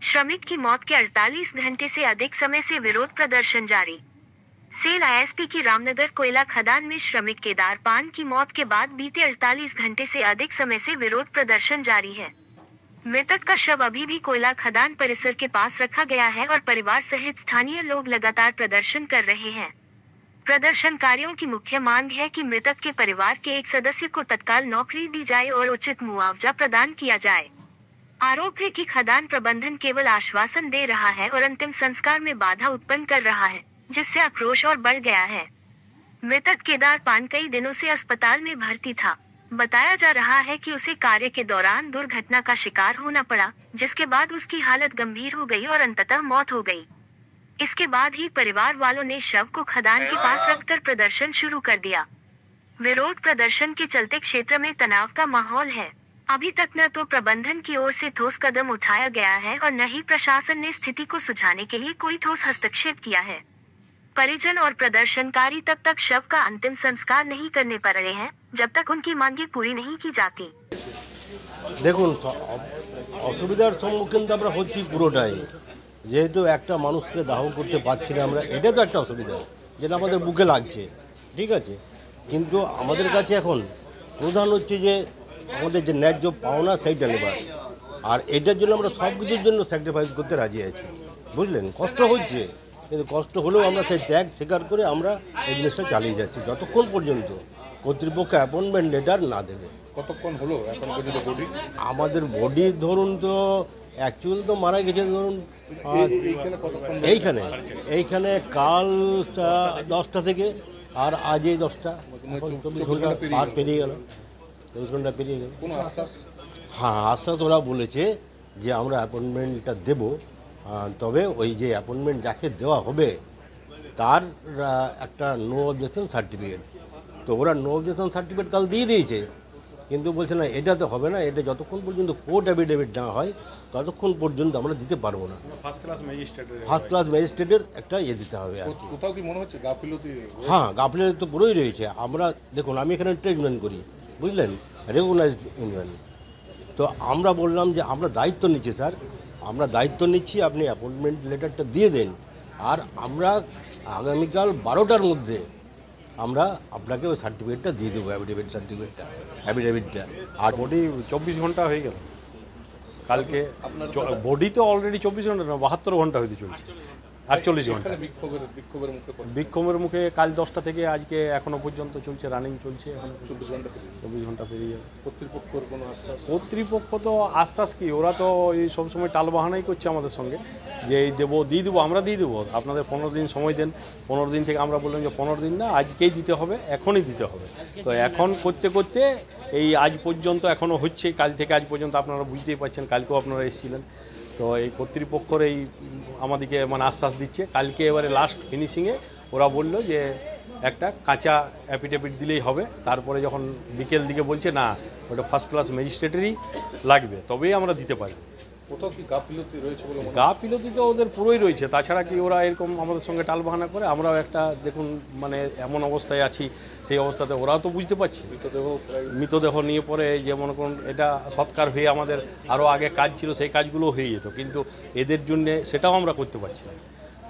श्रमिक की मौत के 48 घंटे से अधिक समय से विरोध प्रदर्शन जारी। सेल आईएसपी की रामनगर कोयला खदान में श्रमिक केदार पान की मौत के बाद बीते 48 घंटे से अधिक समय से विरोध प्रदर्शन जारी है। मृतक का शव अभी भी कोयला खदान परिसर के पास रखा गया है और परिवार सहित स्थानीय लोग लगातार प्रदर्शन कर रहे हैं। प्रदर्शनकारियों की मुख्य मांग है कि मृतक के परिवार के एक सदस्य को तत्काल नौकरी दी जाए और उचित मुआवजा प्रदान किया जाए। आरोप है कि खदान प्रबंधन केवल आश्वासन दे रहा है और अंतिम संस्कार में बाधा उत्पन्न कर रहा है, जिससे आक्रोश और बढ़ गया है। मृतक केदार पान कई दिनों से अस्पताल में भर्ती था। बताया जा रहा है कि उसे कार्य के दौरान दुर्घटना का शिकार होना पड़ा, जिसके बाद उसकी हालत गंभीर हो गई और अंततः मौत हो गई। इसके बाद ही परिवार वालों ने शव को खदान के पास रखकर प्रदर्शन शुरू कर दिया। विरोध प्रदर्शन के चलते क्षेत्र में तनाव का माहौल है। अभी तक न तो प्रबंधन की ओर से ठोस कदम उठाया गया है और न ही प्रशासन ने स्थिति को सुझाने के लिए कोई ठोस हस्तक्षेप किया है। परिजन और प्रदर्शनकारी तब तक शव का अंतिम संस्कार नहीं करने पा रहे हैं जब तक उनकी मांगे पूरी नहीं की जाती। দেখুন অসুবিধার সম্মুখীন তো আমরা হচ্ছি পুরোটাই, যেহেতু একটা মানুষকে দাহ করতে পারছি না আমরা, এটা তো একটা অসুবিধা যেটা আমাদের বুকে লাগছে, ঠিক আছে। কিন্তু আমাদের কাছে এখন প্রধান হচ্ছে যে আমাদের যে ন্যায্য পাওনা সেইটা নেবার, আর এটার জন্য আমরা সব কিছুর জন্য স্যাক্রিফাইস করতে রাজি আছি, বুঝলেন। কষ্ট হচ্ছে, কিন্তু কষ্ট হলেও আমরা সেই ত্যাগ স্বীকার করে আমরা এই জিনিসটা চালিয়ে যাচ্ছি যতক্ষণ পর্যন্ত কর্তৃপক্ষ অ্যাপয়েন্টমেন্ট লেটার না দেবে। কতক্ষণ হলো এখন পর্যন্ত বডি? আমাদের বডি ধরুন তো অ্যাকচুয়ালি তো মারা গেছে ধরুন এইখানে কাল 10টা থেকে আর আজ এই 10টা, 24 ঘন্টা আর পেরিয়ে গেল, 24 ঘন্টা পেরিয়ে গেল। কোনো আশ্বাস? হ্যাঁ, আশ্বাস ওরা বলেছে যে আমরা অ্যাপয়েন্টমেন্টটা দেব, তবে ওই যে অ্যাপয়েন্টমেন্ট যাকে দেওয়া হবে তার একটা নো অবজেকশন সার্টিফিকেট, তো ওরা নো অবজেকশন সার্টিফিকেট কাল দিয়ে দিয়েছে, কিন্তু বলছে না এটা তো হবে না, এটা যতক্ষণ পর্যন্ত কোর্ট অ্যাফিডেভিট না হয় ততক্ষণ পর্যন্ত আমরা দিতে পারবো না। ফার্স্ট ক্লাস ম্যাজিস্ট্রেটের একটা দিতে হবে। কোথাও কি মনে হচ্ছে গাফিলতি? হ্যাঁ, গাফিলতি তো পুরোই রয়েছে। আমরা দেখুন, আমি এখানে ট্রেড ইউনিয়ন করি, বুঝলেন, রেগুলাইজড ইউনিয়ন। তো আমরা বললাম যে আমরা দায়িত্ব নিচ্ছি স্যার, আমরা দায়িত্ব নিচ্ছি, আপনি অ্যাপয়েন্টমেন্ট লেটারটা দিয়ে দেন, আর আমরা আগামীকাল 12টার মধ্যে আমরা আপনাকে ওই সার্টিফিকেটটা দিয়ে দেবো, অ্যাফিডেভিটটা। আর বডি 24 ঘন্টা হয়ে গেল, কালকে বডি তো অলরেডি 24 ঘন্টা না 72 ঘন্টা হইতে চলছে, 48 ঘন্টা বিক্ষোভের মুখে কাল 10টা থেকে আজকে এখনো পর্যন্ত চলছে, রানিং চলছে, এখন 24 ঘন্টা পেরিয়ে যাবে। কর্তৃপক্ষের কোনো আশ্বাস? কর্তৃপক্ষ তো আশ্বাস কি, ওরা তো এই সবসময় টালবাহানাই করছে আমাদের সঙ্গে যে এই দেবো, দিয়ে দেবো, আমরা দিয়ে দেবো, আপনাদের 15 দিন সময় দেন। 15 দিন থেকে আমরা বললাম যে 15 দিন না, আজকেই দিতে হবে, এখনই দিতে হবে। তো এখন করতে করতে এই আজ পর্যন্ত এখনও হচ্ছে, কাল থেকে আজ পর্যন্ত আপনারা বুঝতেই পারছেন, কালকেও আপনারা এসেছিলেন। তো এই কর্তৃপক্ষর এই আমাদেরকে মানে আশ্বাস দিচ্ছে, কালকে এবারে লাস্ট ফিনিশিংয়ে ওরা বলল যে একটা কাঁচা অ্যাফিডেভিট দিলেই হবে, তারপরে যখন বিকেল দিকে বলছে না ওটা ফার্স্ট ক্লাস ম্যাজিস্ট্রেটেরই লাগবে, তবেই আমরা দিতে পারি। কোথাও কি গাফিলতি রয়েছে বলে? গাফিলতি তো ওদের পুরোই রয়েছে, তাছাড়া কি ওরা এরকম আমাদের সঙ্গে টালবাহানা করে। আমরাও একটা দেখুন মানে এমন অবস্থায় আছি, সেই অবস্থাতে ওরাও তো বুঝতে পারছি। মৃতদেহ নিয়ে পরে যে মনে করুন এটা সৎকার হয়ে আমাদের আরও আগে কাজ ছিল, সেই কাজগুলো হয়ে যেত, কিন্তু এদের জন্যে সেটাও আমরা করতে পারছি না।